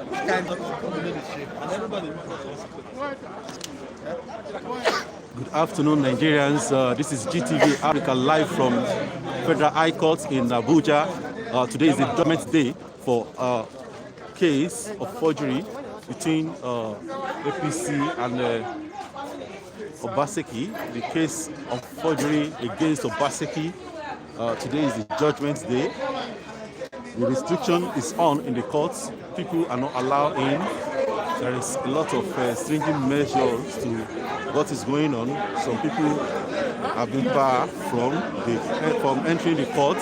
Good afternoon, Nigerians. This is GTV Africa live from Federal High Court in Abuja. Today is the judgment day for a case of forgery between APC and Obaseki. The case of forgery against Obaseki. Today is the judgment day. The restriction is on in the courts. People are not allowed in. There is a lot of stringent measures to what is going on. Some people have been barred from entering the court.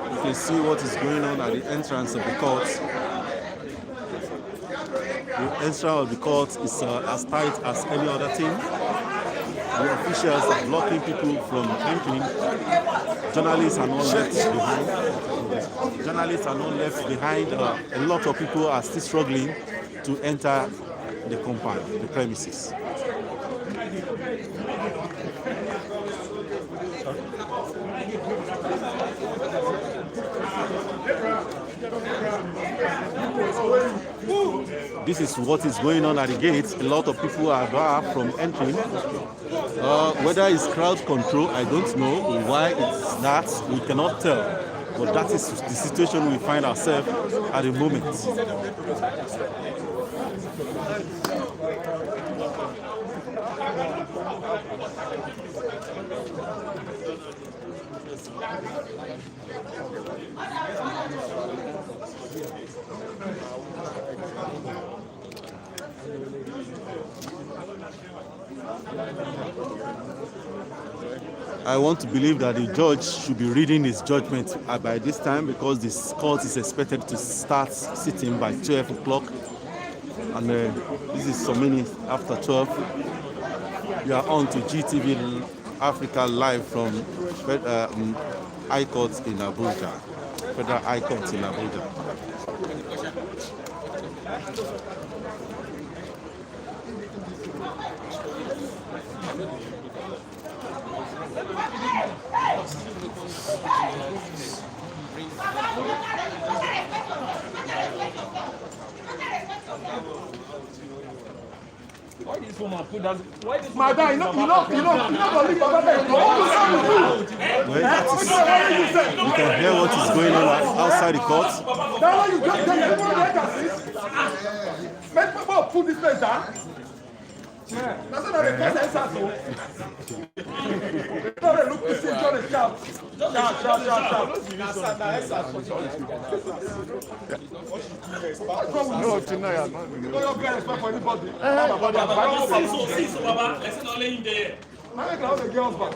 You can see what is going on at the entrance of the court. The entrance of the court is as tight as any other thing. The officials are blocking people from entering. Journalists are not left behind. Journalists are not left behind. A lot of people are still struggling to enter the compound, the premises. This is what is going on at the gates. A lot of people are barred from entering. Whether it's crowd control, I don't know. Why it's that, we cannot tell. But that is the situation we find ourselves at the moment. I want to believe that the judge should be reading his judgment by this time, because this court is expected to start sitting by 12 o'clock. And this is some minutes after 12. We are on to GTV Africa live from High Court in Abuja. Federal High Court in Abuja. Why this woman put that? Why this woman? Madam, you know, believe about that. You can hear what is going on outside the court. That's why you just make people put this place down. That's not the first answer. Look to see John is sharp. No, tonight I'm not. No, your girl is not for anybody. See, so Baba, let's not lay in there. I think all the girls back.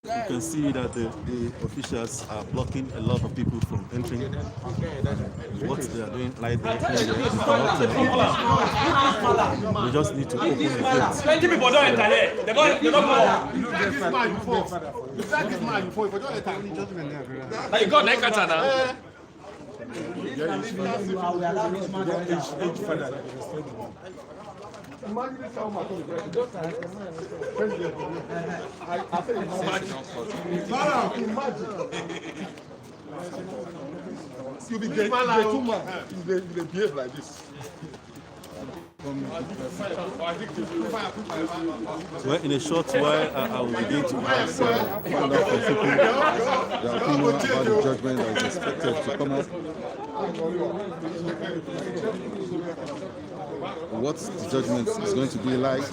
You can see that the officials are blocking a lot of people from entering. What they are doing, like we just need to open the gate. 20 people don't enter here. They don't go. You said this man before. You don't let him go. Now you got like Katana. Imagine this how much imagine. You'll be gay. Too much. You behave like this. Well, in a short while, I will begin to ask find out from people their opinion about the judgment that is expected to come up. What the judgment is going to be like.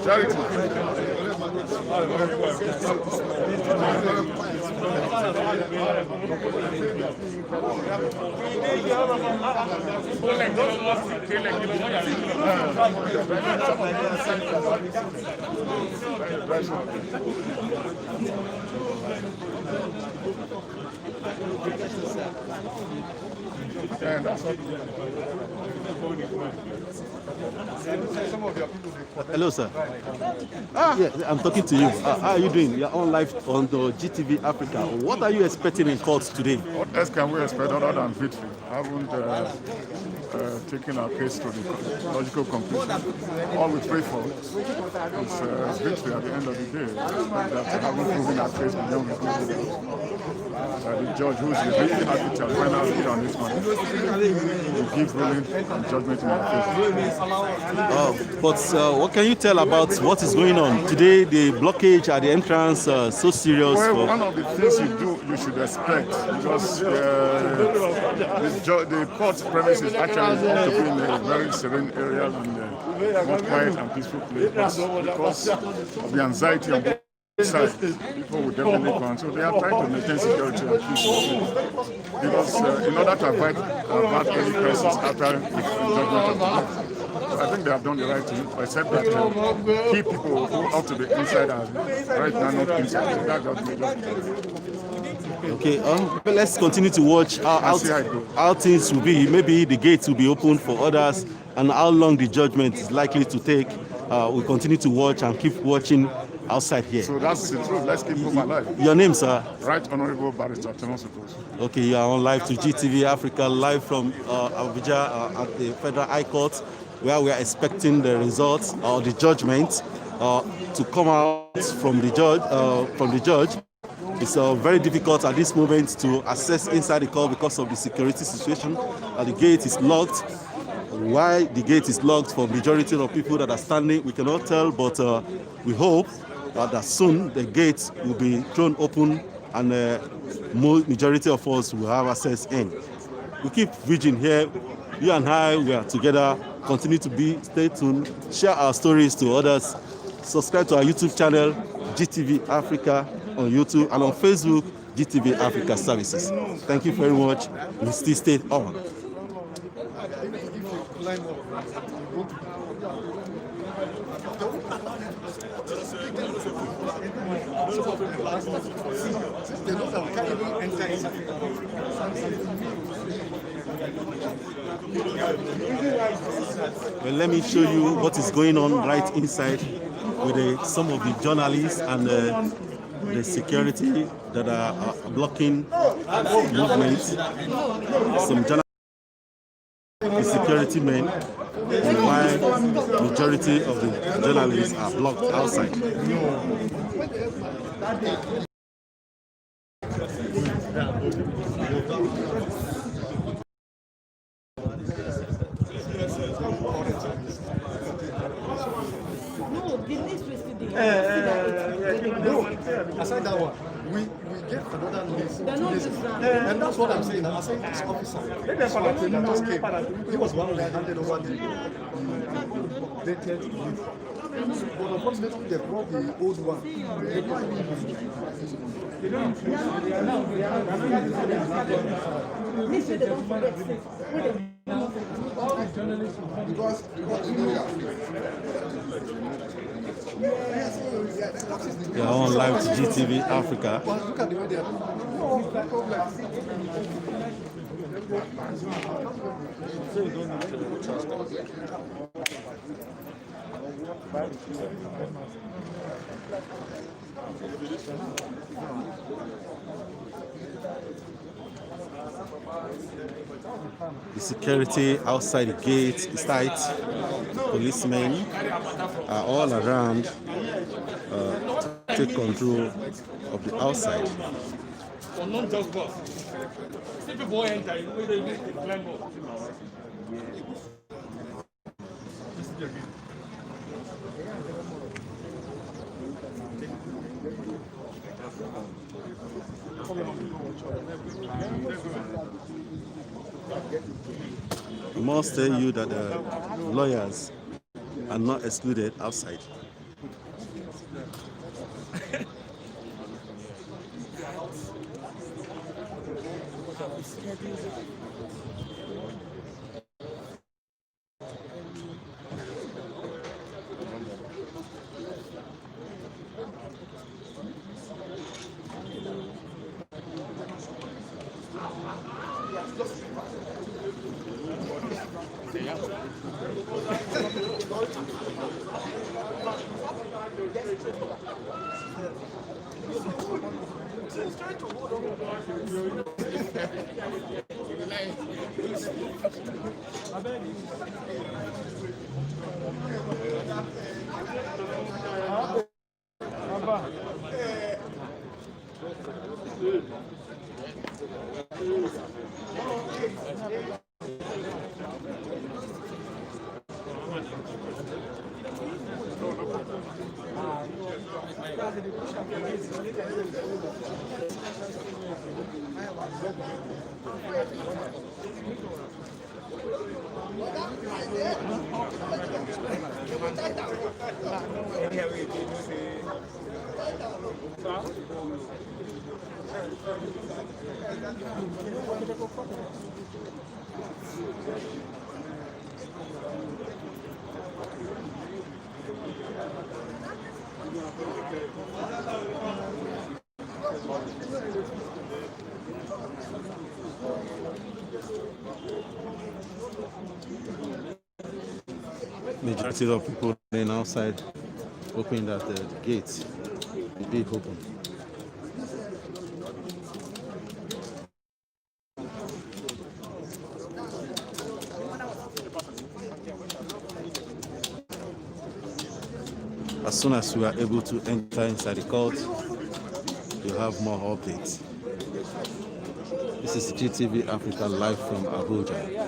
Hello, sir. Yeah, I'm talking to you. How are you doing? You're on live on the GTV Africa. What are you expecting in court today? What else can we expect other than victory? I haven't taken our case to the logical conclusion. All we pray for is victory at the end of the day. That we haven't proven our case beyond reasonable. The judge, who is the really arbiter, final lead on this one, will give ruling and judgment in our favor. But what can you tell about what is going on today? The blockage at the entrance so serious. Well, one of the things you should expect, because the court premises actually ought to be in a very serene area and more quiet and peaceful place. But because of the anxiety of both sides, people will definitely come. So they are trying to maintain security and peace. Because in order to avoid any crisis after the judgment of the court, I think they have done the right thing, except that keep people who ought to be inside and right now not inside. So that's just major. Okay, let's continue to watch how things will be. Maybe the gates will be open for others, and how long the judgment is likely to take. We'll continue to watch and keep watching outside here. So that's the truth. Let's keep moving alive. Your name, sir? Right Honorable Barrister Thomas Opos. Okay, you are on live to GTV Africa, live from Abuja at the Federal High Court, where we are expecting the results or the judgment to come out from the judge. It's very difficult at this moment to access inside the court because of the security situation. The gate is locked. Why the gate is locked for majority of people that are standing, we cannot tell, but we hope that soon the gate will be thrown open and majority of us will have access in. We keep vigilant here. You and I, we are together. Continue to stay tuned, share our stories to others. Subscribe to our YouTube channel, GTV Africa on YouTube, and on Facebook, GTV Africa Services. Thank you very much. We still stay on. Well, let me show you what is going on right inside with some of the journalists and the security that are blocking movement. Some journalists, the security men, while majority of the journalists are blocked outside. Aside that one, we get another list. And that's what I'm saying. I'm saying this officer. Just came. He was one who handed over the dated list. But unfortunately, they brought the old one. They are on live to GTV Africa. Look at the way they are. The security outside the gate is tight. Policemen are all around to take control of the outside. For non-just boss. See people enter, you know they climb up. I must tell you that lawyers are not excluded outside. Majority of people then outside hoping that the gates will be open. As soon as we are able to enter inside the court, you'll have more updates. This is GTV Africa live from Abuja.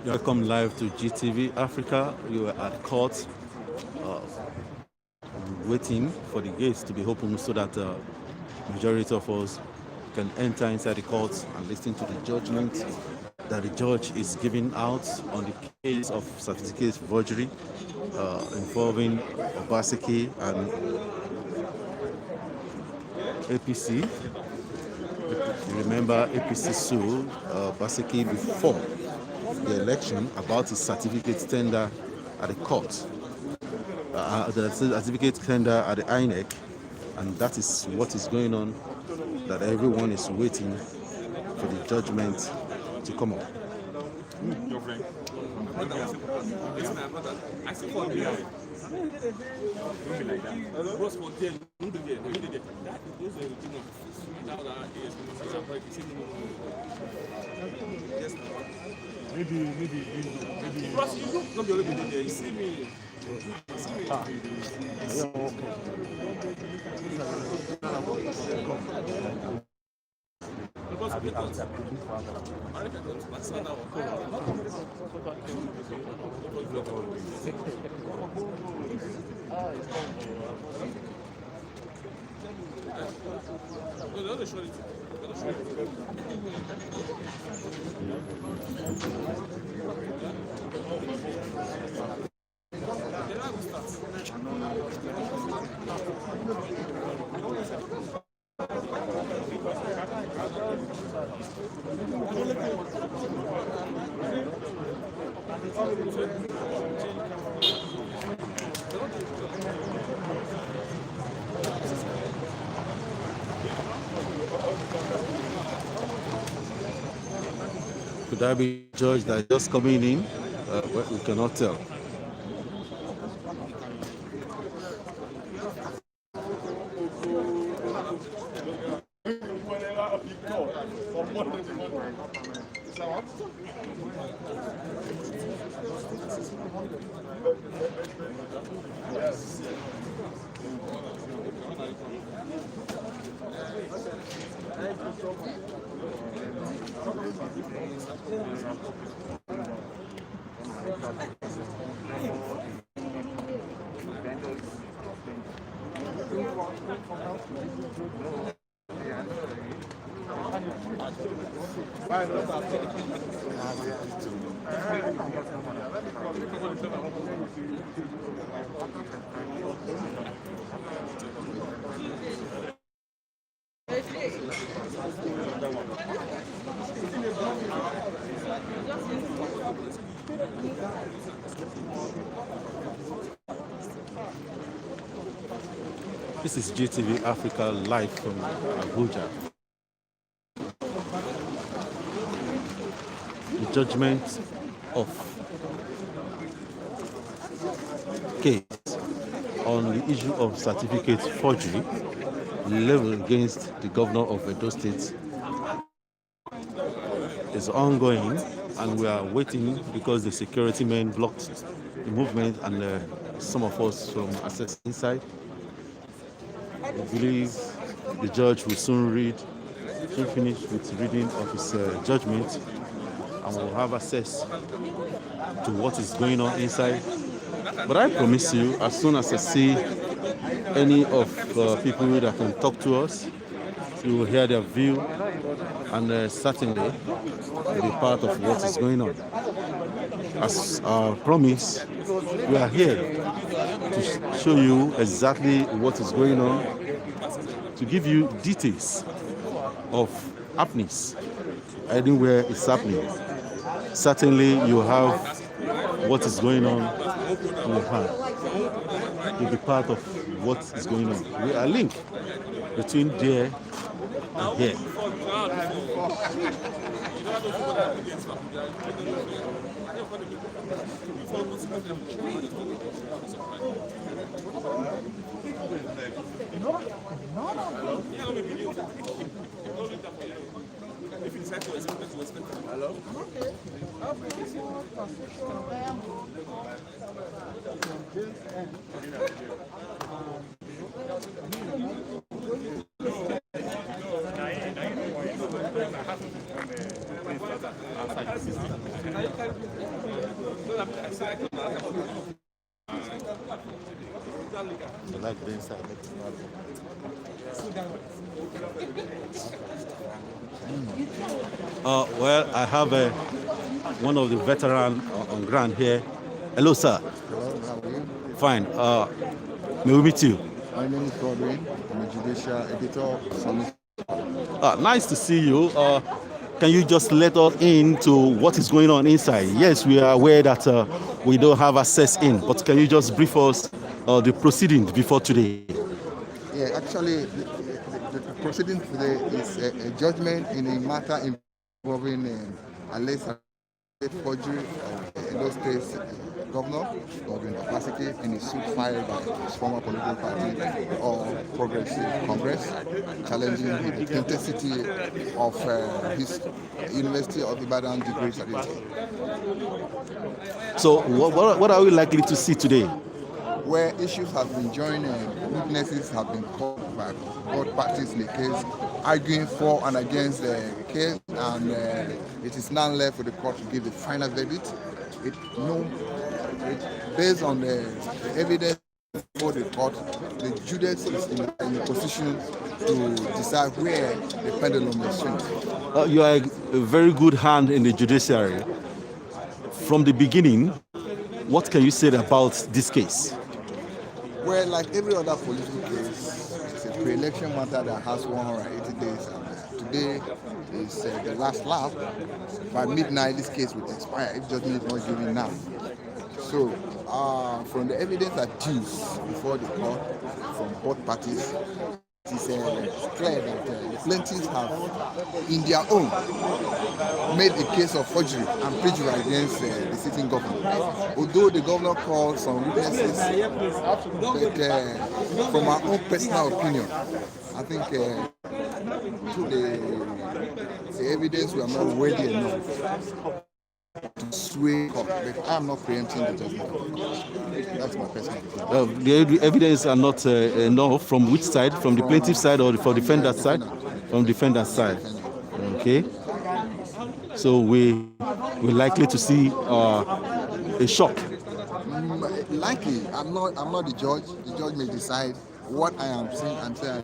Welcome live to GTV Africa. You are at court waiting for the gates to be open so that the majority of us can enter inside the court and listen to the judgment that the judge is giving out on the case of certificate forgery involving Obaseki and APC. You remember APC sued Obaseki before the election about his certificate tender at the court, the certificate tender at the INEC, and that is what is going on, that everyone is waiting for the judgment to come up. Your friend. My brother. It's my brother. I see for me. Don't be like that. Bros for them. Don't do that. Don't do that. That is those are the thing of now that is yes. Maybe. Bros, you don't be already there. You see me. Could I be judged that just coming in? We cannot tell. This is GTV Africa live from Abuja. The judgment of case on the issue of certificate forgery leveled against the governor of Edo State is ongoing, and we are waiting because the security men blocked the movement and some of us from access inside. We believe the judge will soon finish with reading of his judgment, and will have access to what is going on inside. But I promise you, as soon as I see any of people that can talk to us, you will hear their view, and certainly will be part of what is going on. As promised, we are here to show you exactly what is going on, to give you details of happenings anywhere it's happening. Certainly you have what is going on in your hand. You'll be part of what is going on. We are linked between there and here. If you decide to respect it. Hello? Okay. You like the inside? Well, I have one of the veterans on ground here. Hello, sir. Hello, how are you? Fine. May we meet you? My name is Godwin. I'm a judicial editor. Nice to see you. Can you just let us into what is going on inside? Yes, we are aware that we don't have access in, but can you just brief us the proceedings before today? Yeah, actually, the proceeding today is a judgment in a matter involving alleged forgery of Edo State's governor, Obaseki, in a suit filed by his former political party or Progressive Congress, challenging the authenticity of his University of Ibadan degree certificate. So, what are we likely to see today? Where issues have been joined and witnesses have been called by both parties in the case, arguing for and against the case, and it is now left for the court to give the final verdict. Based on the evidence before the court, the judge is in a position to decide where the pendulum will swing. You are a very good hand in the judiciary. From the beginning, what can you say about this case? Well, like every other political case, it's a pre-election matter that has 180 days. And today is the last lap. By midnight, this case will expire if judgment is not given now. So, from the evidence adduced before the court from both parties, it is clear that the plaintiffs have, in their own, made a case of forgery and perjury against the sitting governor. Although the governor called some witnesses, but from our own personal opinion, I think the evidence were not worthy enough to sway court, but I'm not preempting the judgment. That's my personal opinion. The evidence are not enough. From which side? From the plaintiff side or for defendant side? From defendant side. Okay. So we're likely to see a shock. Likely, I'm not the judge. The judge may decide what I am saying and say.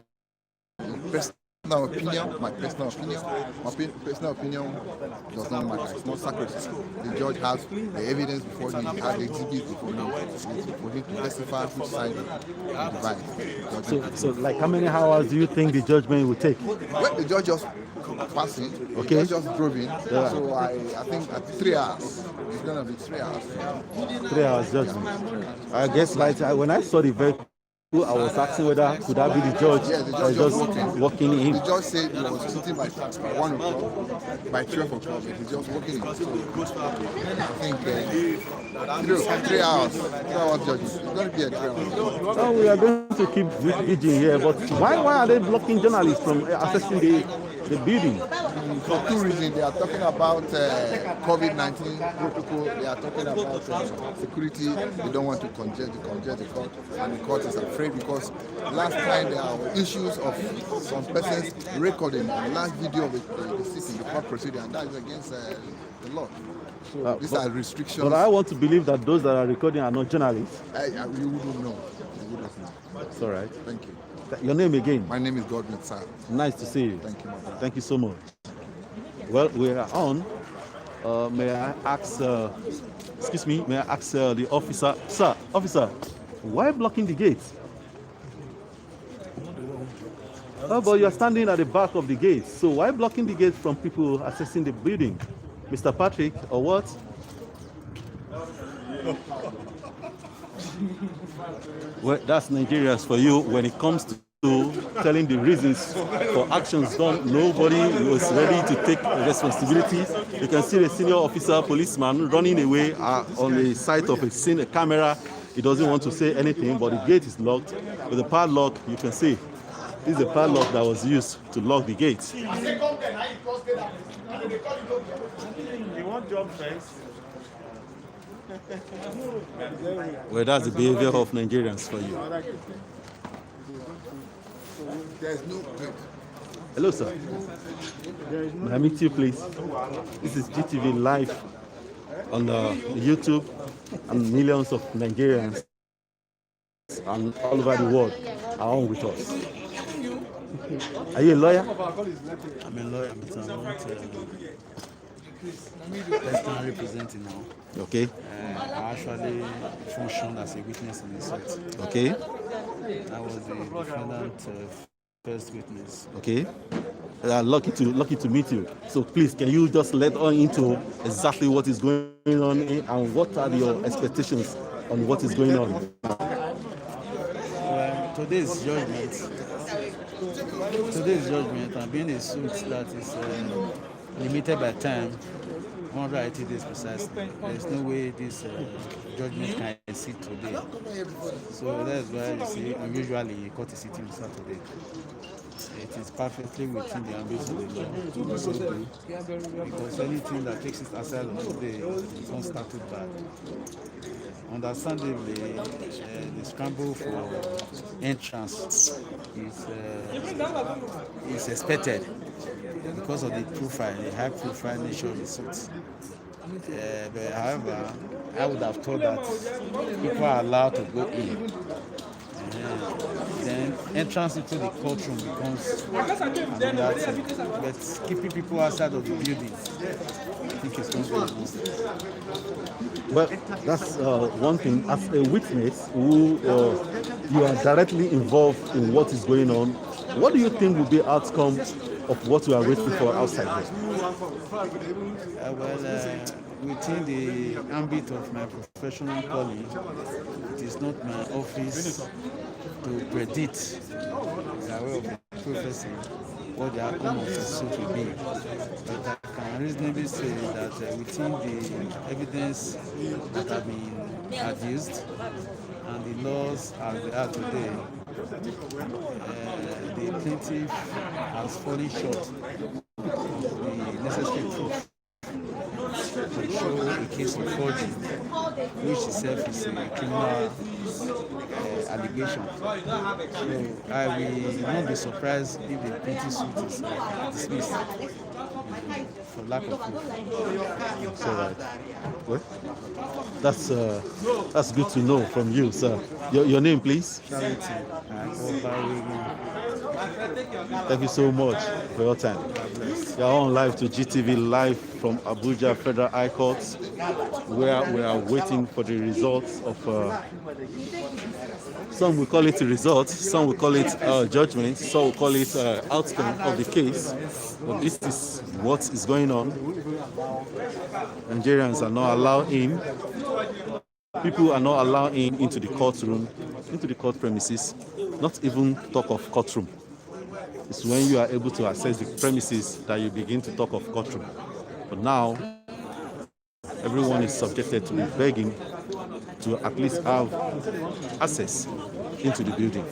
Personally, personal opinion, my personal opinion does not matter. It's not sacred. The judge has the evidence before him, has the exhibits before him, for him to testify which side he divides. So, like, how many hours do you think the judgment will take? Well, the judge just passed it. Okay. The judge just drove in. Yeah. So I think at 3 hours. It's gonna be 3 hours. 3 hours judgment. I guess, like, when I saw the vehicle, I was asking whether could that be the judge, Yeah, the or judge just walking in. The judge said he was sitting by 1 o'clock, by 12 o'clock, but he's just walking in. So I think 3 hours. 3 hours judgment. It's going to be a 3 hours. So we are going to keep vigil here, but why are they blocking journalists from accessing the building? For 2 reasons. They are talking about COVID-19 protocol. They are talking about security. They don't want to congest the court, and the court is afraid because last time there are issues of some persons recording the last video of the sitting, the court proceeding, and that is against the law. So these are restrictions. But I want to believe that those that are recording are not journalists. You wouldn't know. You wouldn't know. It's all right. Thank you. Your name again? My name is Judgement, sir. Nice to see you. Thank you, my brother. Thank you so much. Well, we are on. May I ask, excuse me, may I ask the officer, sir, officer, why blocking the gate? Oh, but you're standing at the back of the gate. So why blocking the gate from people accessing the building? Mr. Patrick, or what? Well, that's Nigerians for you. When it comes to telling the reasons for actions done, nobody was ready to take responsibility. You can see the senior officer, policeman, running away on the side of a camera. He doesn't want to say anything, but the gate is locked. With the padlock, you can see this is the padlock that was used to lock the gate. You want job first? Well, that's the behavior of Nigerians for you. There's no break. Hello, sir. May I meet you, please? This is GTV Live on YouTube, and millions of Nigerians and all over the world are on with us. Are you a lawyer? I'm a lawyer, but I'm not personally representing now. Okay. I actually functioned as a witness in the suit. Okay. I was the defendant first witness. Okay. Lucky to meet you. So please, can you just let on into exactly what is going on and what are your expectations on what is going on? Well, today's judgment, and being a suit that is limited by time, 180 days precisely. There's no way this judgment can exceed today. So that's why you see, usually court is sitting on Saturday. It is perfectly within the ambit of the law. So good, because anything that takes its asylum today is not started bad. Understandably, the scramble for entrance is expected because of the profile, the high profile nature of the suit. But however, I would have thought that people are allowed to go in. Then entrance into the courtroom becomes another thing. But keeping people outside of the building, I think it's going to be most. Well, that's one thing. As a witness who you are directly involved in what is going on, what do you think will be the outcome of what you are waiting for outside here? Within the ambit of my professional calling, it is not my office to predict the way of the prophecy what the outcome of the suit will be. But I can reasonably say that within the evidence that have been adduced and the laws as they are today, the plaintiff has fallen short of the necessary proof to show a case of forgery, which itself is a criminal allegation. So I will not be surprised if the plaintiff's suit is dismissed for lack of proof. It's all right. Well, that's good to know from you, sir. Your name, please? Charity, Obaseki. Thank you so much for your time. You are on live to GTV live from Abuja Federal High Court, where we are waiting for the results of. Some will call it a result, some will call it judgment, some will call it outcome of the case. But this is what is going on. Nigerians are not allowed in. People are not allowed into the courtroom, into the court premises, not even talk of courtroom. It's when you are able to access the premises that you begin to talk of courtroom. But now, everyone is subjected to be begging to at least have access into the building.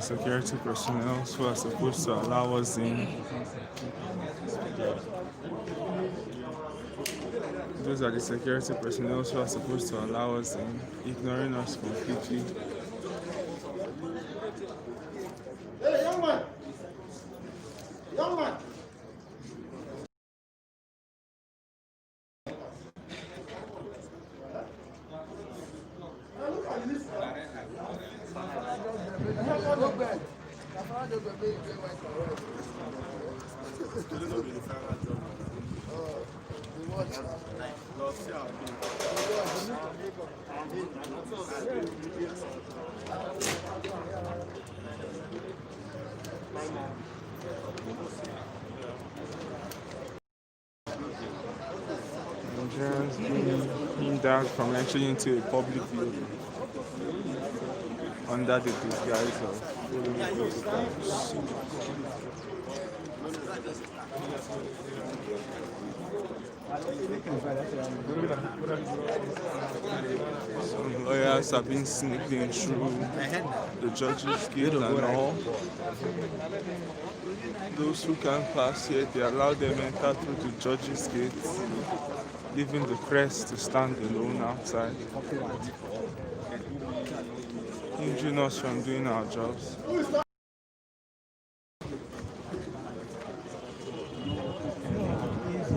Security personnel who are supposed to allow us in. Those are the security personnel who are supposed to allow us in, ignoring us completely. Hey, young man! Young man! Nigerians being hindered from entering into a public building under the disguise of following protocols. Some lawyers have been sneaking through the judges' gate and all. Those who can't pass here, they allow them enter through the judges' gate, leaving the press to stand alone outside, hindering us from doing our jobs.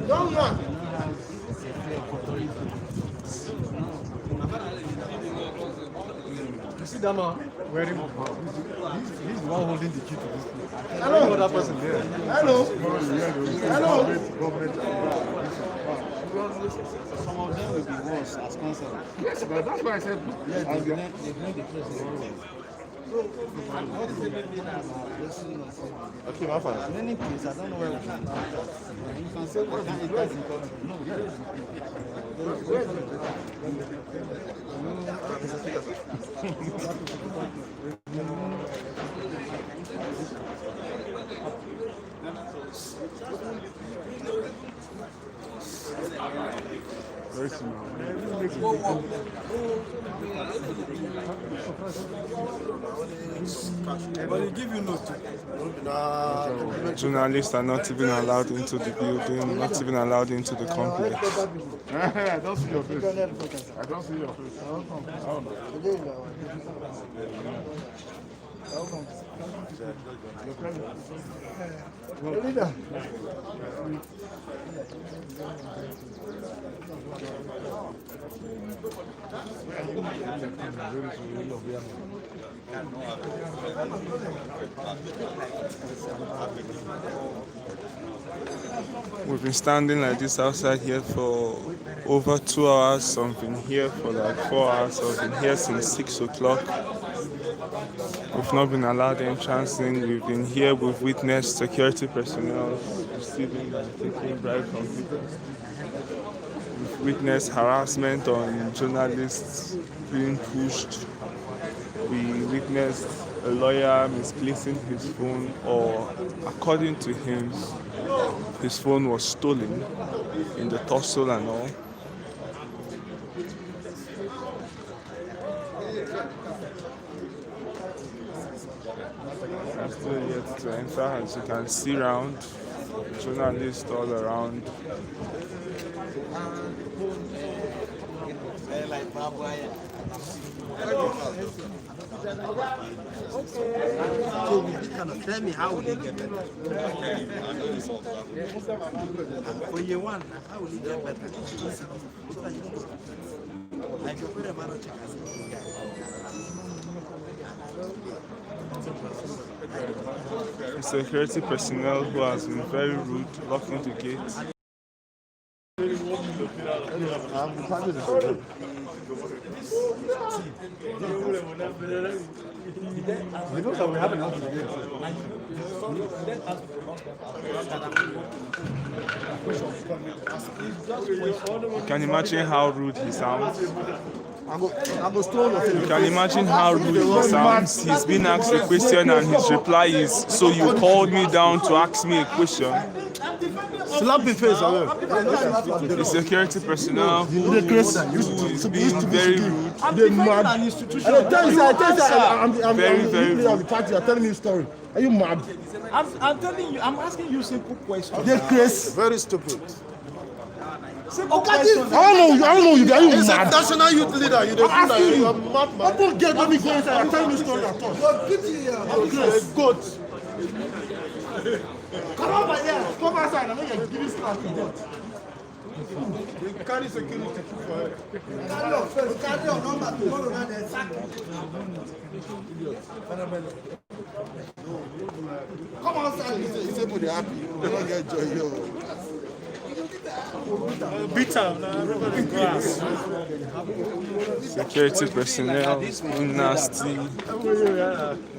Young man! You see that man wearing he's the one holding the key to this place. Hello? No other person there. Hello? Hello? Some of them will be worse as counsel. Yes, but that's why I said Yes, they've made the place worse. Okay, my friend. In any case, I don't know where we can go. You can say what it is in court. No, very small. But they give you notes. Journalists are not even allowed into the building, not even allowed into the complex. I don't see your face. I don't see your face. We've been standing like this outside here for over 2 hours. Some been here for like 4 hours. I've been here since 6 o'clock. We've not been allowed entrance in. We've been here. We've witnessed security personnel receiving and taking bribe from people. We've witnessed harassment on journalists being pushed. We witnessed a lawyer misplacing his phone, or according to him, his phone was stolen in the tussle and all. I'm still yet to enter. As you can see around, journalists all around. Tell me, how will you get better? For year one, how will you get better? Like your brother, man, check us. Security personnel who has been very rude, locking the gate. You can imagine how rude he sounds. You can imagine how rude he sounds. He's been asked a question and his reply is, "So you called me down to ask me a question?" Slap the face away. The security personnel who is being very rude. They're mad. I'm Very rude. You're telling me a story. Are you mad? I'm telling you, I'm asking you simple questions. They're crazy. Very stupid. Simple I questions. don't know you. Are you He's a mad? national youth leader. You don't feel like you're a madman. Open gate, let me go inside. I'm telling you a story at all. You're a goat. Come over here. Come outside. I'm going to give you slap to God. You carry security for it. Carry your number tomorrow night and sack. Come outside. He's able to happy. You don't get joy. Security personnel, nasty,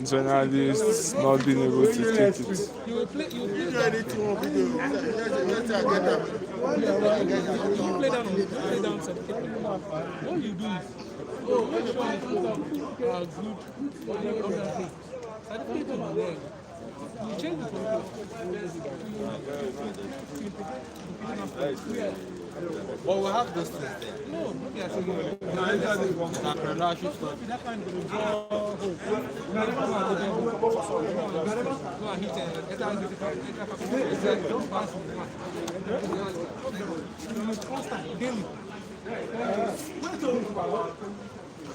journalists not being able to take it. Well, we'll have those things there. No,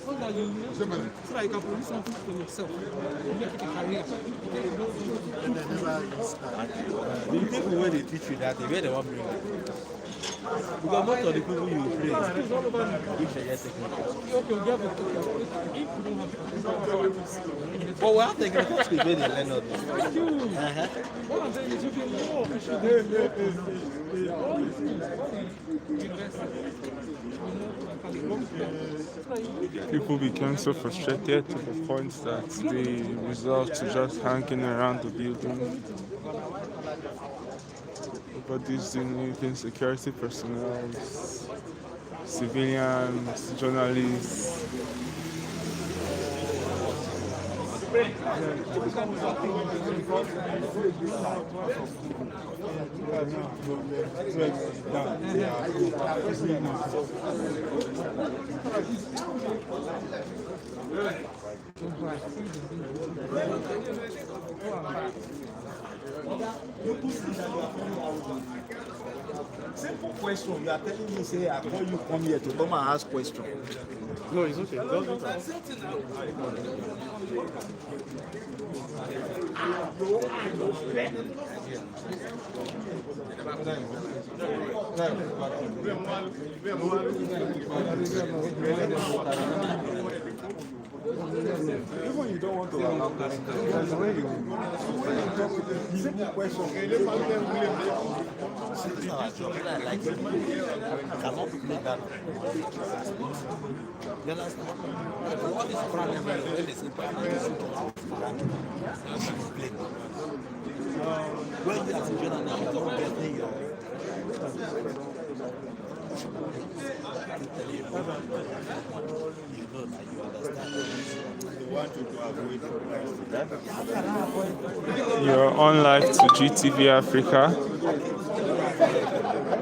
so that you can produce something for yourself. You make it a career. The people when they teach you that, they where they want to bring it. Because most of the people you praise, if they get technical. But we have technical skills where they learn all this. Thank you. What I'm saying is you can more People became so frustrated to the point that they resolved to just hanging around the building. Nobody's doing anything. Security personnel, civilians, journalists. Simple question. You are telling me, say, I call you come here to come and ask question. No, it's okay. Even you don't want to allow question. There's a way you simple question. as your friend like you cannot play that. You understand? What is problem when they say problem is play? When you as a journalist, you don't get your you know that you understand. You're on live to GTV Africa,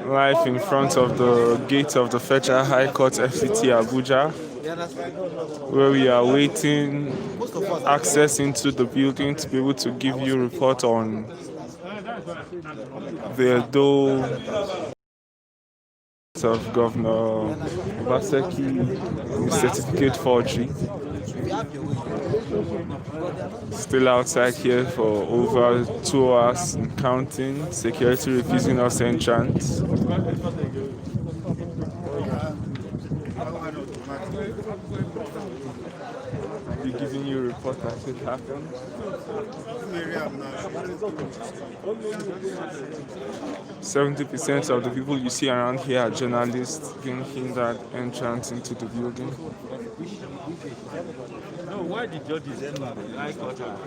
live in front of the gate of the Federal High Court FCT Abuja, where we are waiting access into the building to be able to give you a report on the Edo of Governor Obaseki certificate forgery. Still outside here for over 2 hours and counting. Security refusing us entrance. Be giving you a report as it happened. 70% of the people you see around here are journalists being hindered entrance into the building. No, why the judges in the High Court are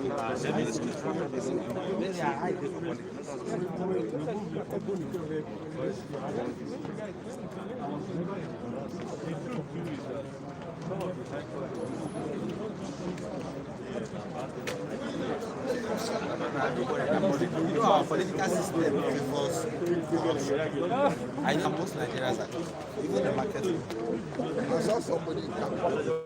You know, our political system favors I know most Nigerians are even the market. I saw somebody in capital.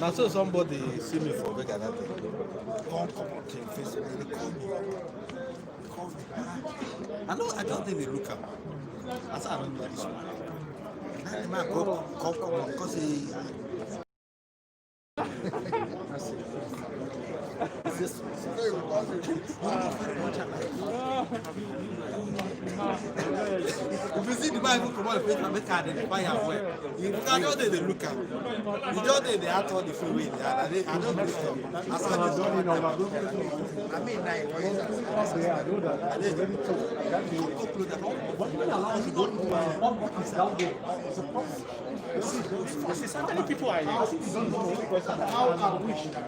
Now, so somebody see me for big and come on to Facebook, they call me. I know, I don't think they look up. I said, I don't know this one. And the man come on, because he. It's just if you see the man who come on the face and make card identify him well, you don't they look at. You don't they act all the free way. I don't do stuff. I saw this one. I mean, So many people are here. How I wish that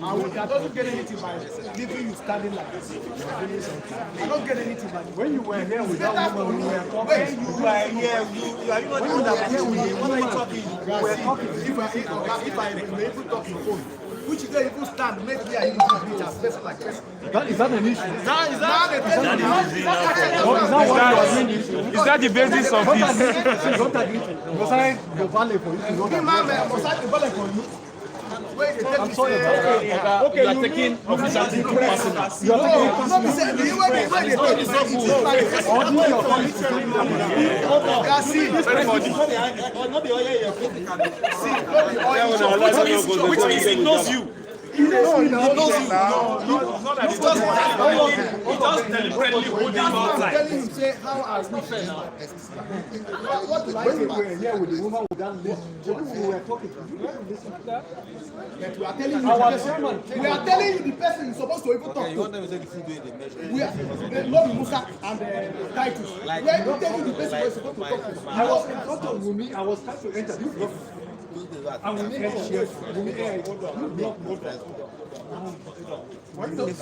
I don't get anything by leaving you standing like this. I don't get anything by when you were here with that woman, we were talking. When you were here, you are not the one that was here with me. When I talking, we were talking. If I were able to talk on the phone, which is even stand, make me and you meet as person like this. Is that an issue? Is that the basis of this? I'm sorry. Okay, you are taking officers into personal. You are which means he knows you. He knows you. He just deliberately holding outside. Telling him, say, how I wish. What do I say? We were here with the woman with that list. We were talking. You listen to that? But we are telling you, we are telling you the person you're supposed to even talk to. We are not Musa and Titus. We are even telling you the person you're supposed to talk to. I was in front of Wumi. I was trying to enter. You block. And Wumi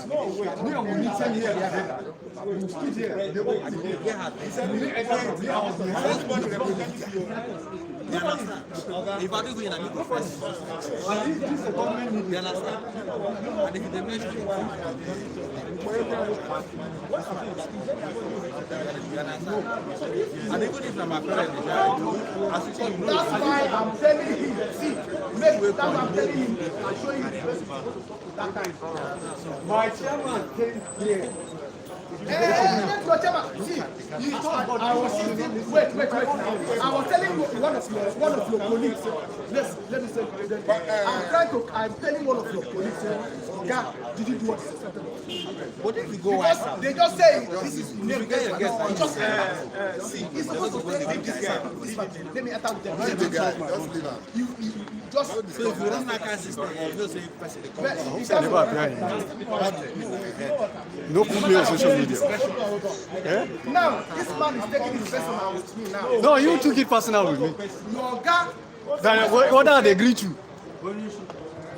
no, wait. We are Wumi same here. We stood here. They all Wumi entered from here. I was If I do go in and go first, this is a government meeting. you understand? And if they mention you understand? And even if I'm a parent, That's why I'm telling him, see, make that's why I'm telling him, I'll show you the person that time. My chairman came here. See, you thought I was wait. I was telling you one of your colleagues. Let me say, I'm telling one of your colleagues, God, did you do what is acceptable? But if you go Because they just say this is you get your guest, see, he's supposed to tell you this guy. Let me enter with them. You Just So if you run like a system, you know, say person they come. Who said never appear in no put me on social media. now, this man is taking it personal with me now. No, you took it personal with me. Your guy, Then what they greet you?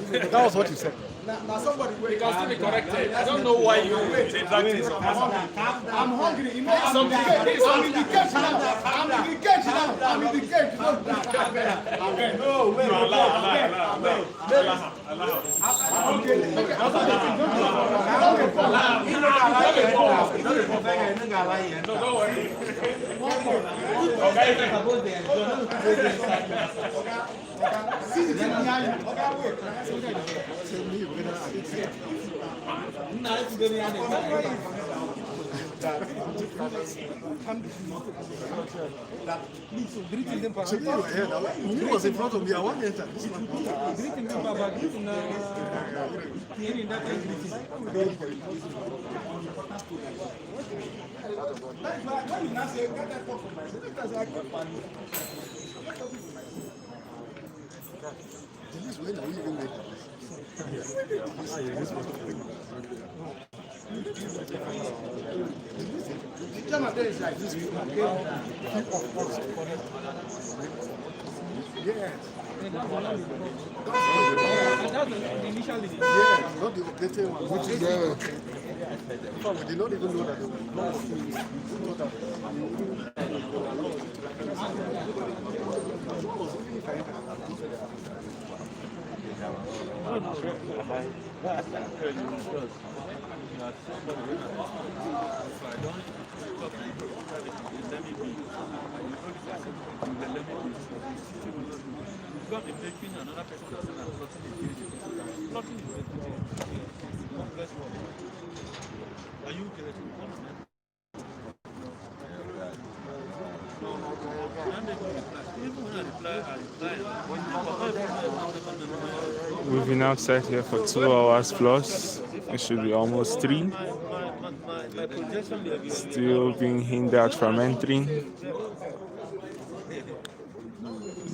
That was what you said. now somebody wait. You can still be corrected. I don't know why you wait. I'm hungry. You know, I'm in the cage. I'm in the cage now. I'm in the cage now. I'm in the cage. No, wait. He was in front of me. I want to enter. Not the updated one. Which is we did not even know that they We've been outside here for 2 hours plus. It should be almost 3. Still being hindered from entering.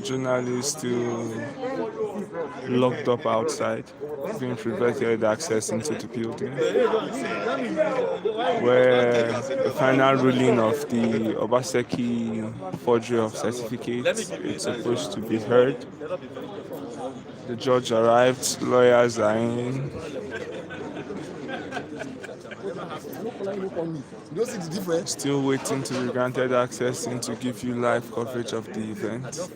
Journalists still locked up outside, being prevented access into the building, where the final ruling of the Obaseki forgery of certificates is supposed to be heard. The judge arrived, lawyers are in. Still waiting to be granted access in to give you live coverage of the event.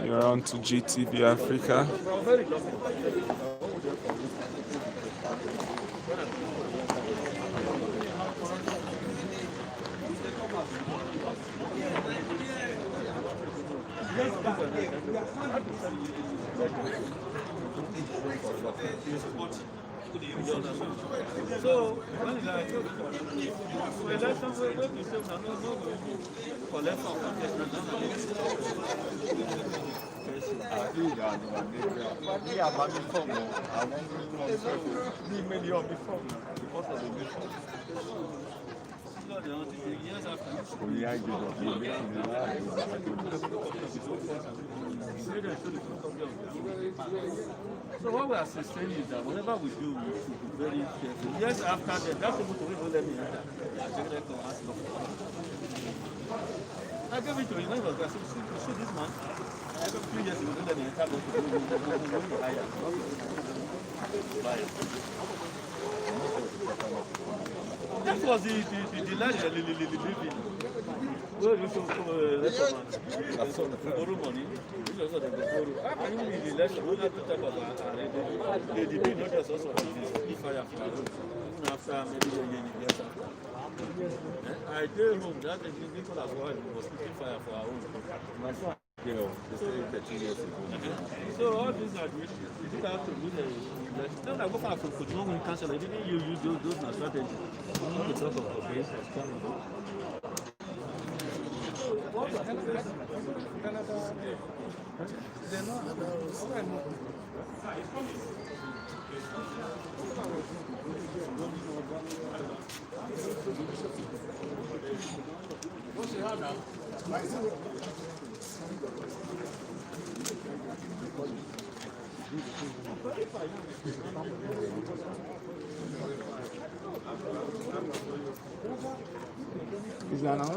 You're on to GTV Africa. So, when is that? Election will go to say, collect some So what we are saying is that whatever we do, we should be very careful. Yes, after that, that's able to even let me enter. I gave it to you. I said, see this man. Every few years, he will let me enter. That was the life they living. Where you should borrow money. How can you be the election? Only have to talk about the debate, not just also the fire for even after maybe a year. I did home that the people as well was putting fire for our own. So all these are you did have to do the election. Then I go back to Kujimo when cancel. I didn't use those strategies. We need to talk about the base of Canada. Is that now?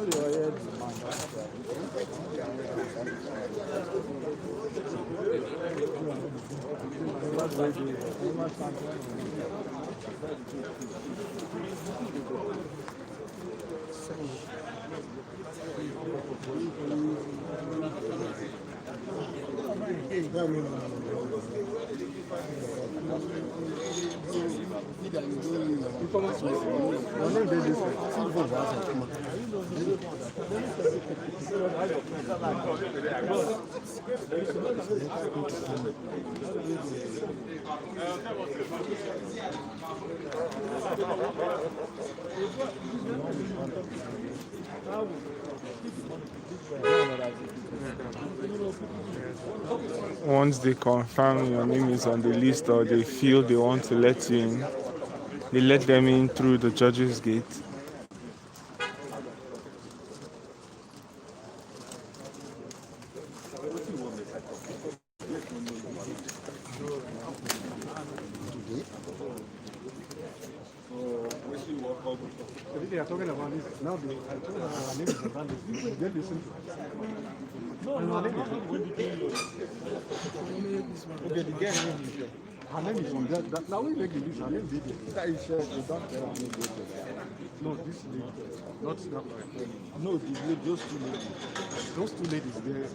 Once they confirm your name is on the list or they feel they want to let you in, they let them in through the judge's gate. They are talking about this. Now I told her her name is on this. They listen. And her name is okay, the girl name is there. Her name is on that. Now we make the list. Her name is there. That is you don't tell her name. No, this lady. Not that one. No, those two ladies. Those two ladies there.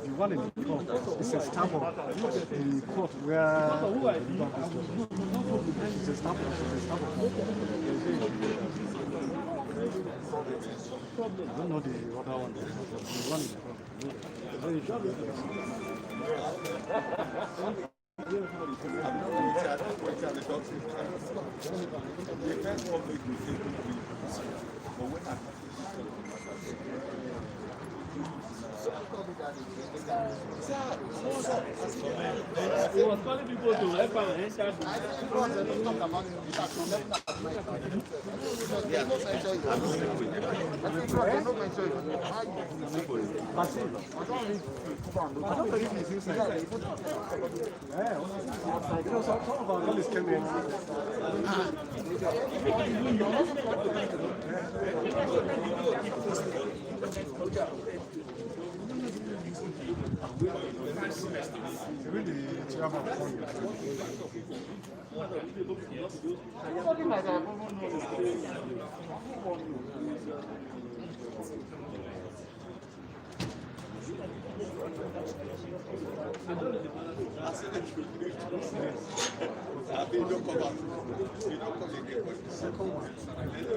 The one in the court is a stamp of the court where it's a stamp of I don't know the other one. The one in He was calling people to help and enter.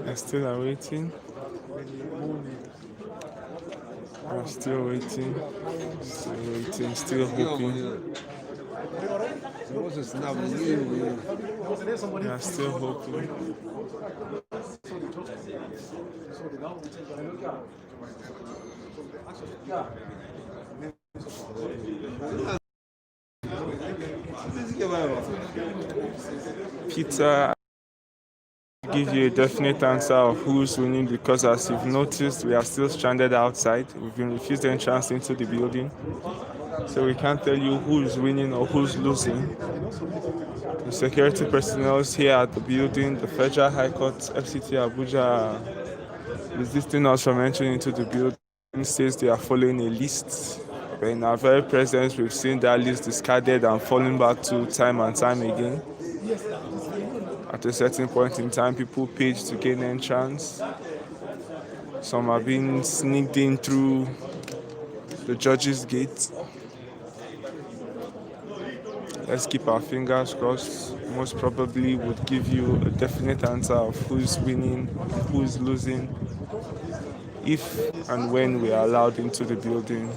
I'm still awaiting. I'm still waiting. Still hoping. I'm still hoping. Peter, give you a definite answer of who's winning because as you've noticed, we are still stranded outside. We've been refused entrance into the building. So we can't tell you who's winning or who's losing. The security personnel here at the building, the Federal High Court, FCT Abuja, are resisting us from entering into the building. Says they are following a list. But in our very presence, we've seen that list discarded and falling back to time and time again. At a certain point in time, people paid to gain entrance. Some are being sneaked in through the judge's gate. Let's keep our fingers crossed. Most probably would give you a definite answer of who's winning, who's losing, if and when we are allowed into the building.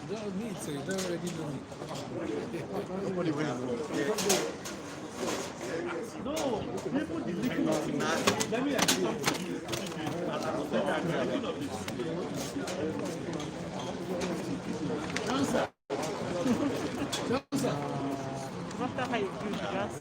don't need to, you don't already know me. Nobody will know. No, people the little let me explain. Johnson. Johnson. After my gas.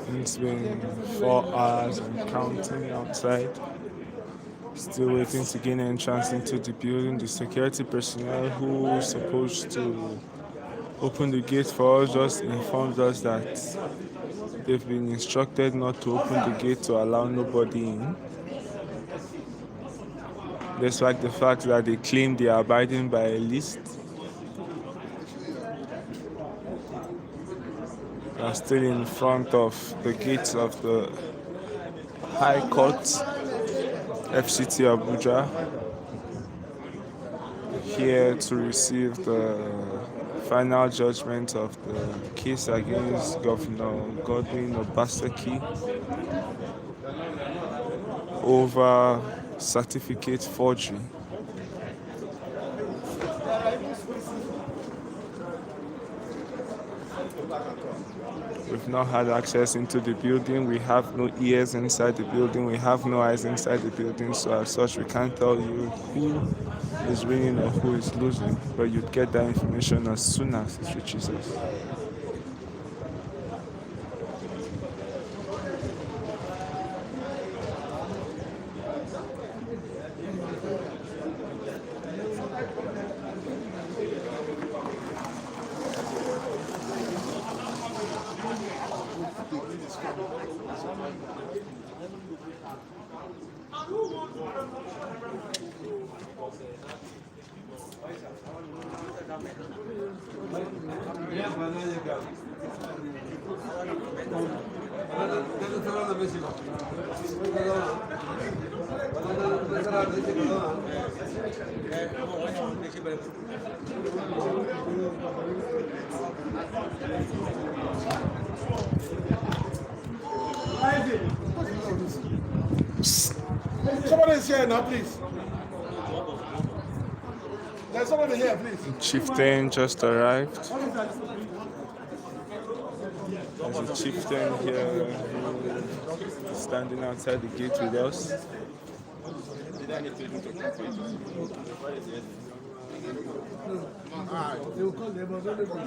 It's been 4 hours and counting outside. Still waiting to gain entrance into the building. The security personnel who is supposed to open the gate for us just informed us that they've been instructed not to open the gate to allow nobody in. Despite the fact that they claim they are abiding by a list. They are still in front of the gates of the High Court, FCT Abuja, here to receive the final judgment of the case against Governor Godwin Obaseki over certificate forgery. We've not had access into the building. We have no ears inside the building. We have no eyes inside the building. So as such, we can't tell you who is winning or who is losing. But you'd get that information as soon as it reaches us. Somebody is here now, please. There's somebody here, please. Chieftain just arrived. There's a chieftain here standing outside the gate with us. They will call them available.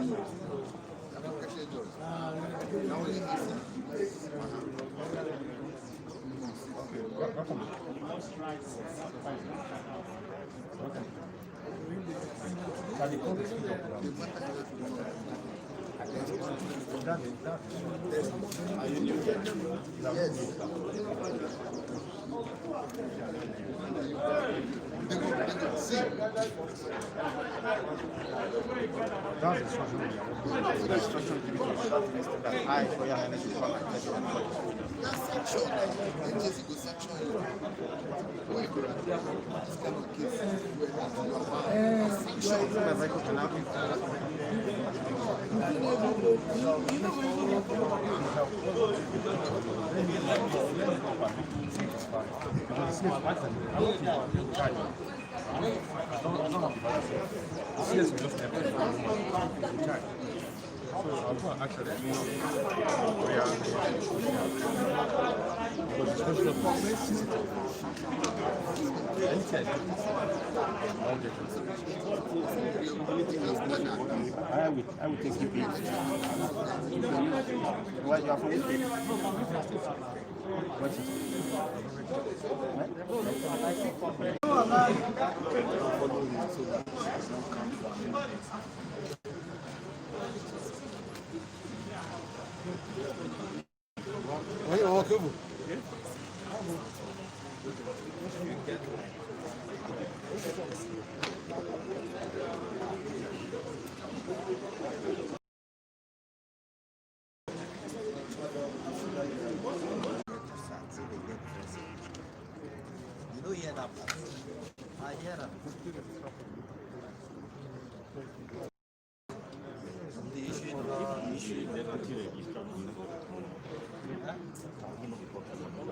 I will take you please. Why you are from which place? What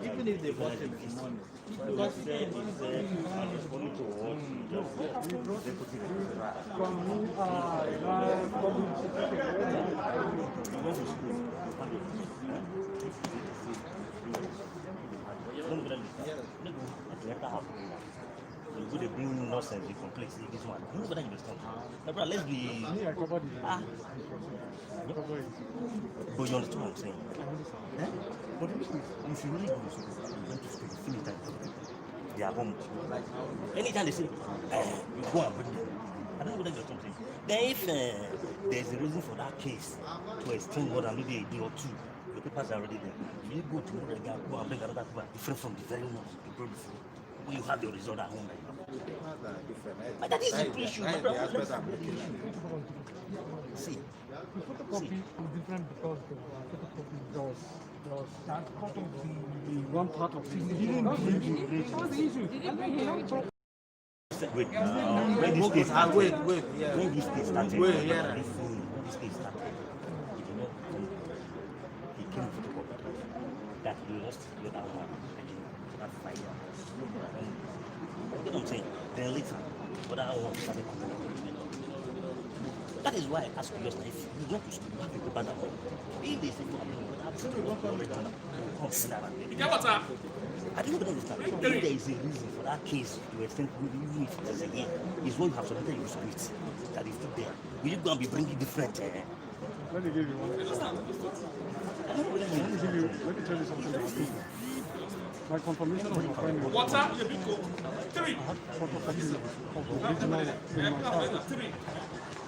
Even if they bought him in money, because then he said, I'm just going to work, you go bring nonsense, you complexity, this one. You know better you understand. Now, brother, let's be. But you understand what I'm saying? But if you really go to school, you went to school, you finish that. They are home. Anytime they say, you go and bring them. I don't know whether you understand what I'm saying. Then if there's a reason for that case to extend more than maybe a day or two, the papers are already there. You go to another guy, go and bring another paper different from the very ones you brought before. When you have the result at home. But that is the issue. See. The photocopy is different because the photocopy was part of the one part of it. What's the issue? Wait, when this case started, when this case started, he came with photocopy that he lost the other one. That 5 years. You know what I'm saying? Then later, but I want to start. That is why I ask you just if you go to school, you have to go back that way. If they say you have to go I don't understand. If there is a reason for that case to extend, even if it is a year, is what you have submitted your script that is still there. Will you go and be bringing different? Let me give you one. Let me tell you something. My confirmation of my appointment. Water, you big coke. 3. Photocopy of the original in my file.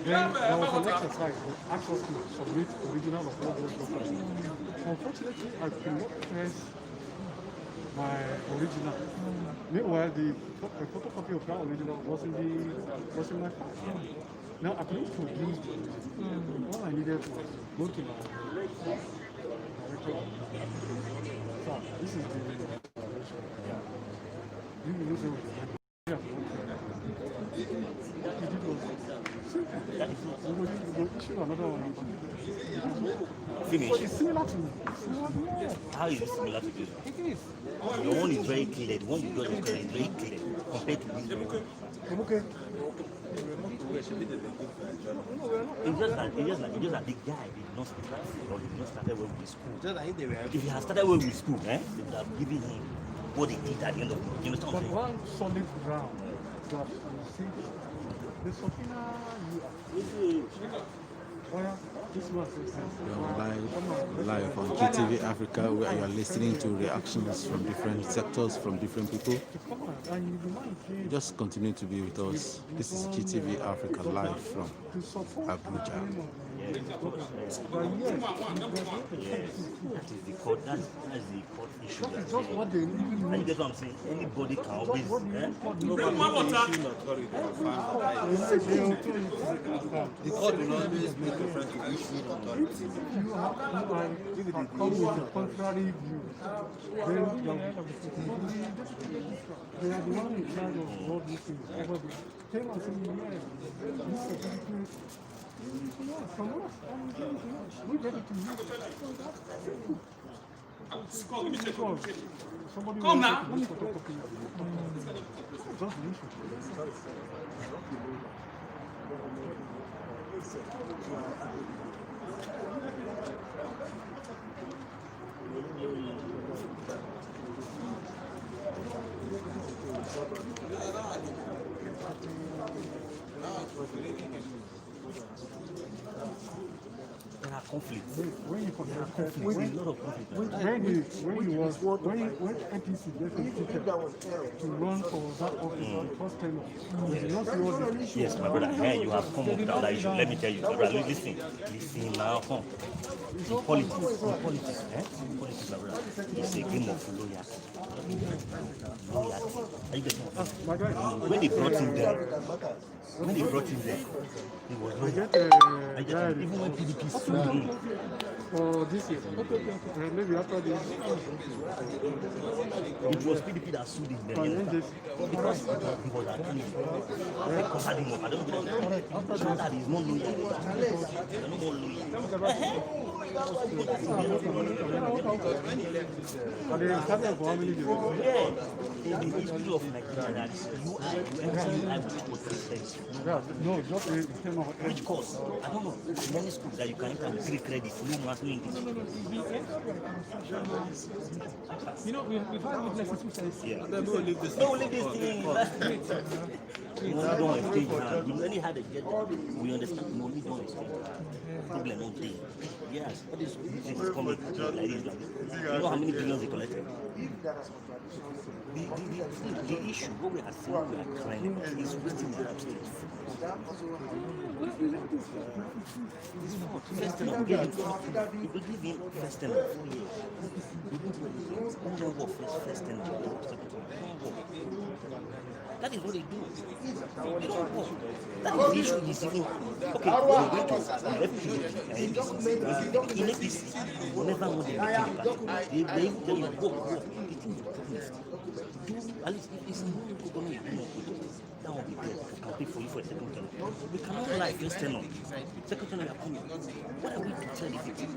Then there was an exercise that asked us to submit original of all those documents. Unfortunately, I could not press my original. Meanwhile, the photocopy of that original was in my file. Now I couldn't produce it. All I needed was go to my director. So this is the you use it. Yeah. We will issue another one. Finish. It's similar to How is it similar to this? it is. Your one is very clear. The one you got is very clear compared to this one. Okay. It's just that the guy did not start or did not start well with school. If he had started well with school, they would have given him what they did at the end of the day. You understand what But I'm saying? one solid ground that you see the subpoena you this was Live on GTV Africa, where you are listening to reactions from different sectors, from different people. Just continue to be with us. This is GTV Africa live from Abuja. That is the court. That's the court issue. That is just what they really And you get what I'm saying? Anybody can always. Bring one water. The court will always make reference to issuing authority. you have come with a contrary view, then they are the one in charge of all these things. Over the tell us in the year, this certificate, from us, we get it to you. Somebody Come now. Just the issue. There are conflicts. When you There are conflicts. when There's a lot of conflicts. when NTC gets a ticket to run for that office the first time, you did not see all the Yes, my brother. Hey, you have come up with that issue. Let me tell you, my brother. Listen now. Come. In politics, my brother, it's a game of loyalty. Are you getting what? When they brought him there, he was loyal. Even when PDP sued him, for this year. Maybe after this. it was PDP that sued him then. Because he was at him. They covered him up. I don't know. That is not loyal. They're no more loyal. But they started for how many years? The issue of Nigeria that you are with president. No, just a Which course? I don't know. Many schools that you can enter with 3 credits, no math, no English. You know, we've had witnesses who say, Yeah. No, leave this thing. That's great. We only don't exchange now. We only had a jet. We understand. We only don't exchange. People are not there. Yes. All these things is coming like this. You know how many billions they collected? The issue, what we are saying, we are crying, is wasting the state. First time, we believe in first time 4 years. First time. That is what they do. They don't work. That is the issue. Is even okay. We're going to in APC, never know they make it. They tell you work. The thing is promised. Do at least if it's not going to that will be there to campaign for you for a second term. We cannot lie first term. Second term, we are coming. What are we to tell the people?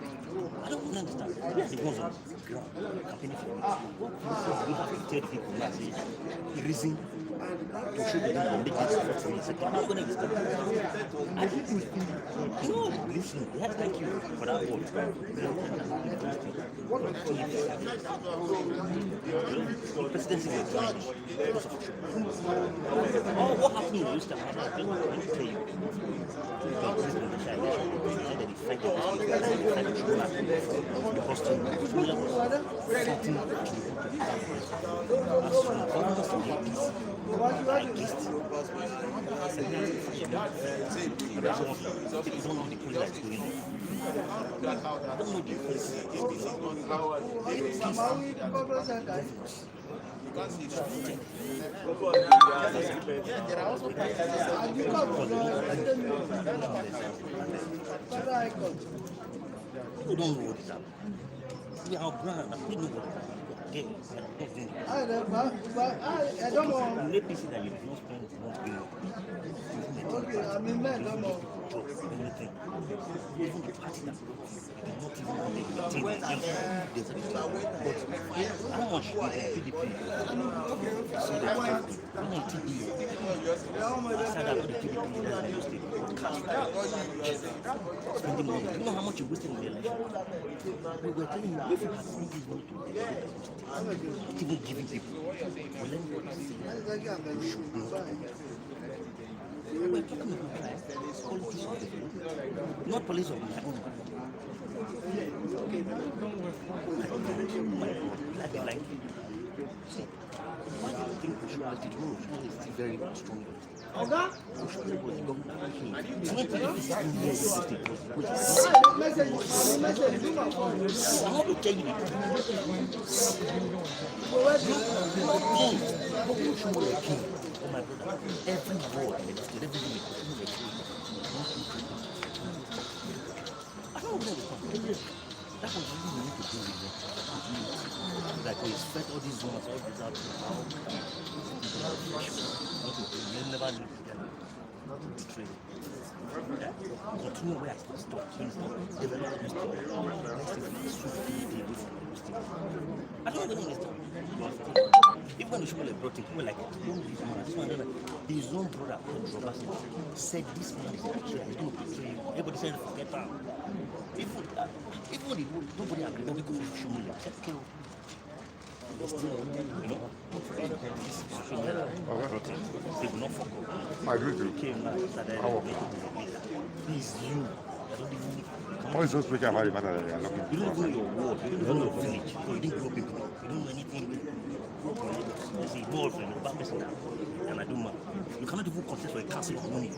I don't understand. We are the ones on the ground campaigning for it. What we have to tell the people now is the reason to show that you can make this for me. Second, I'm not going to understand. No, listen. Yeah, thank you for that word. The presidency was trying. Oh, what happened in this time? Let me tell you. People don't know what is happening. We are brand, we know what is happening. I don't know. You let me see that you don't spend 1 billion. okay, I mean, man, don't know. job, anything. Even the party that brought you, they did not even maintain the but how much did PDP so that when it did after that the PDP leaders in your state spending money, you know how much you wasted in the election? We were telling you, if you had spent this money to not even giving people, well, let me say, you should not. We're talking about politics of the people, not police of my own. Like, see, why do you think we should let it go? It's still very strong. Every word in the state, everything I don't know that was really need to do with it. Like we expect all these ones, all these out you never leave them. Not to betray. Continue where I stop. Develop this thing. I don't know this thing. Even when the people are brought in, people like, his own brother, Obaseki, said this man is actually going to betray him. Everybody said, forget that. Even nobody agreed, nobody could show me like, let's kill. They will not fuck up. I agree with you. Please, you. I don't even. Why is those speaking about the matter that they are looking You don't know your ward, you don't know your village, you didn't grow people, you don't know anything. You see, more of a bad person, and I do man. You cannot even contest for a council of money.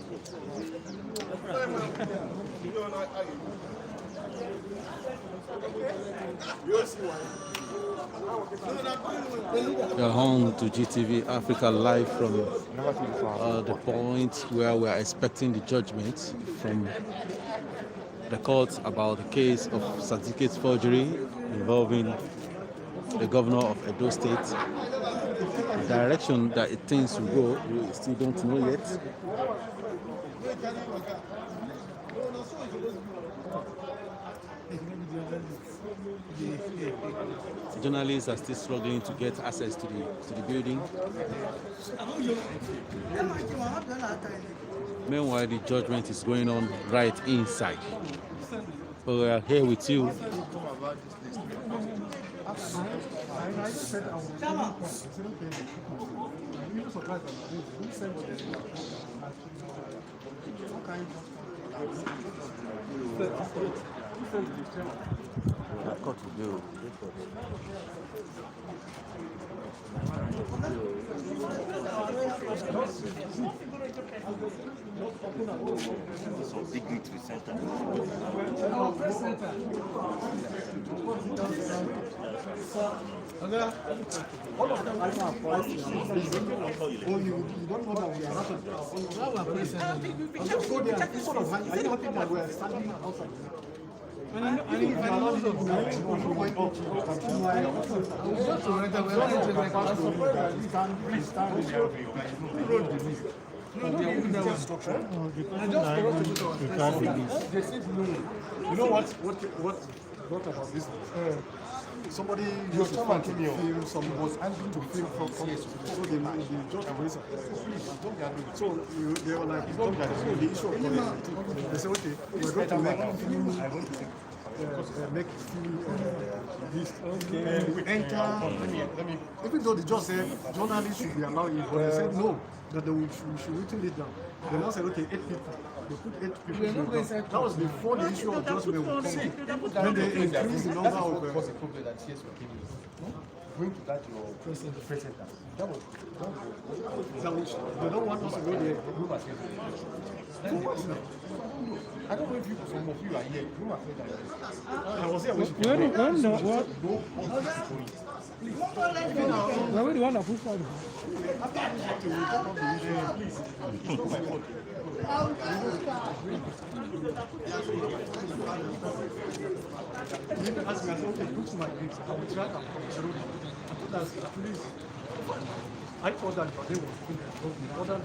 You're home to GTV Africa live from the point where we are expecting the judgment from the court about the case of certificate forgery involving the governor of Edo State. The direction that things will go, we still don't know yet. Journalists are still struggling to get access to the building. Meanwhile, the judgment is going on right inside. But we are here with you. I've got to do. So dignity center. All of them are you don't know that we are not. Just go there and sort of are you happy that we are standing outside? I You know what brought about this? Somebody used to film some was angry to film from so the judge raised so they were like, the issue of they said, okay, we're going to make this. We enter. Even though the judge said journalists should be allowed in, but they said no, that we should written it down. They now said, okay, 8 people. They put 8 people. That was before the issue of judgment would come. Then they increased the number of. Bring to that your president. That was they don't want us to go there. I don't know if you, some of you are here. I was here when We're the one that pushed forward. Ask me, I said, okay, look to my grades. I will try to I thought that your name was in the order.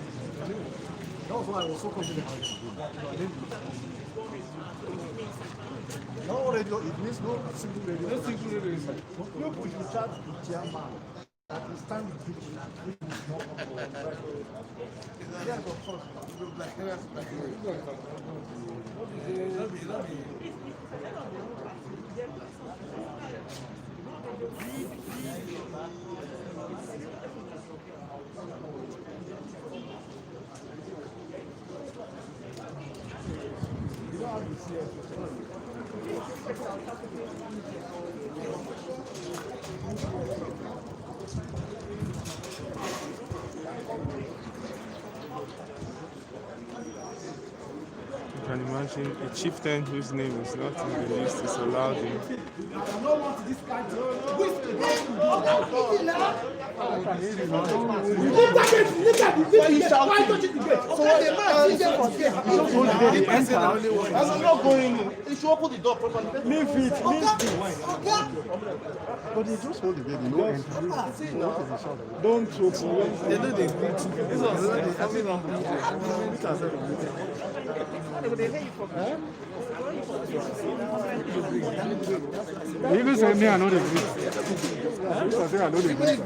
was why I was so confident. No radio, it means no single radio. No single radio. No push to charge the chairman. That is time to preach. Yes, of course. You can imagine a chieftain whose name is not in the list is allowed in. But they just hold the gate, no entry. Don't choke. They know they greet. This was Even say me, I know the greet. I know the greet.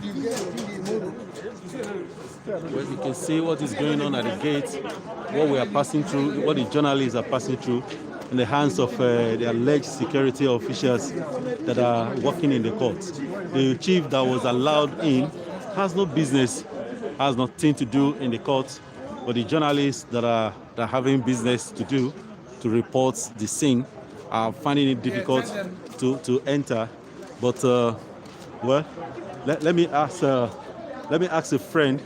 Well, you can see what is going on at the gate, what we are passing through, what the journalists are passing through in the hands of the alleged security officials that are working in the court. The chief that was allowed in has no business, has nothing to do in the court, but the journalists that are having business to do to report the scene are finding it difficult to enter. But well, let me ask a friend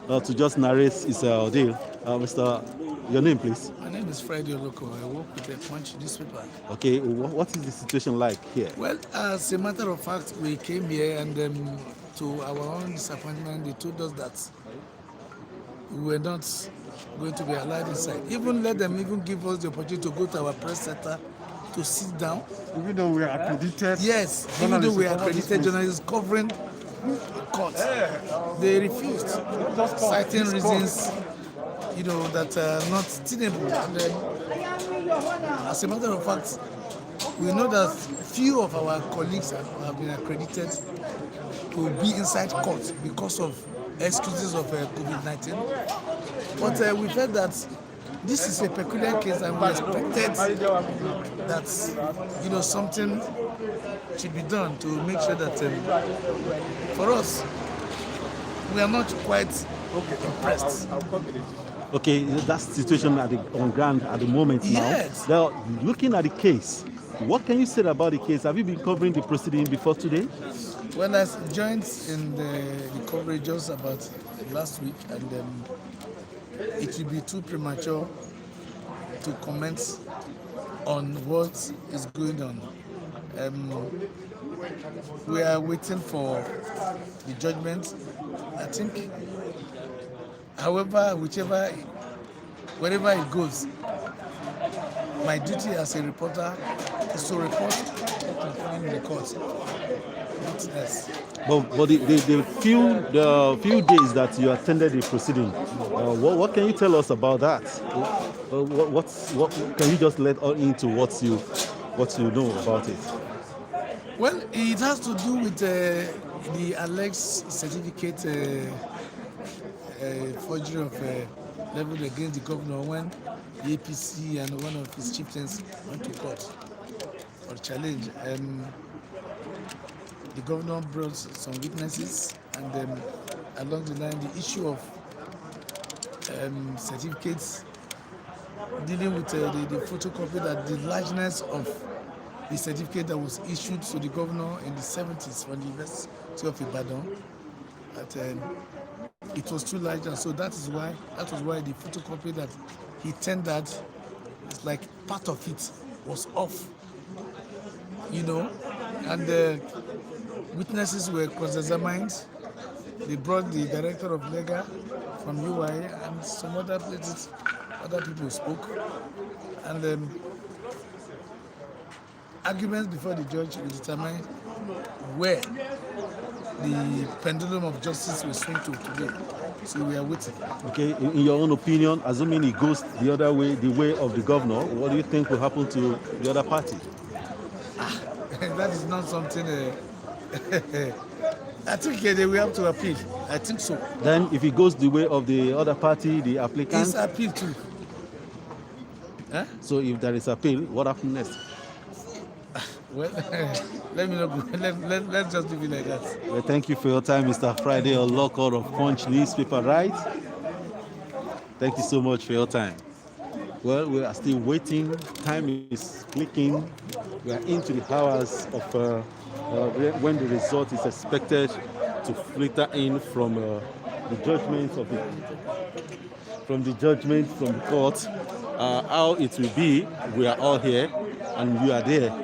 to just narrate his ordeal. Mr. Your name, please. My name is Friday Oloko. I work with the Punch newspaper. Okay, what is the situation like here? Well, as a matter of fact, we came here and to our own disappointment, they told us that we were not going to be allowed inside. Even let them even give us the opportunity to go to our press center to sit down. Even though we are accredited. Yes, even though we are accredited journalists covering court, they refused, citing reasons, that are not tenable. And as a matter of fact, we know that few of our colleagues have been accredited to be inside court because of excuses of COVID-19. But we felt that this is a peculiar case and we expected that something should be done to make sure that for us, we are not quite impressed. Okay, that's the situation on ground at the moment now. Yes. Now, looking at the case, what can you say about the case? Have you been covering the proceeding before today? Well, I joined in the coverage just about last week, and it will be too premature to comment on what is going on. We are waiting for the judgment. I think, however, wherever it goes, my duty as a reporter is to report what I find in the court. Yes. But the few days that you attended the proceeding, what can you tell us about that? What can you just let into what you know about it? Well, it has to do with the alleged certificate forgery of leveled against the governor when the APC and one of his chieftains went to court for challenge. The governor brought some witnesses, and along the line, the issue of certificates dealing with the photocopy, that the largeness of the certificate that was issued to the governor in the 70s from the University of Ibadan, that it was too large, and so that was why the photocopy that he tendered, it's like part of it was off, and witnesses were cross-examined. They brought the director of Lega from UI and some other places, other people spoke, and arguments before the judge will determine where the pendulum of justice will swing to today. So we are waiting. Okay, in your own opinion, assuming it goes the other way, the way of the governor, what do you think will happen to the other party? That is not something. I think they will have to appeal. I think so. Then, if it goes the way of the other party, the applicant. It's appeal too. Huh? So, if there is appeal, what happens next? Well, let me not. Let's just leave it like that. Well, thank you for your time, Mr. Friday, or local of Punch newspaper, right? Thank you so much for your time. Well, we are still waiting. Time is clicking. We are into the hours of when the result is expected to filter in from the judgment of the court. How it will be, we are all here, and you are there.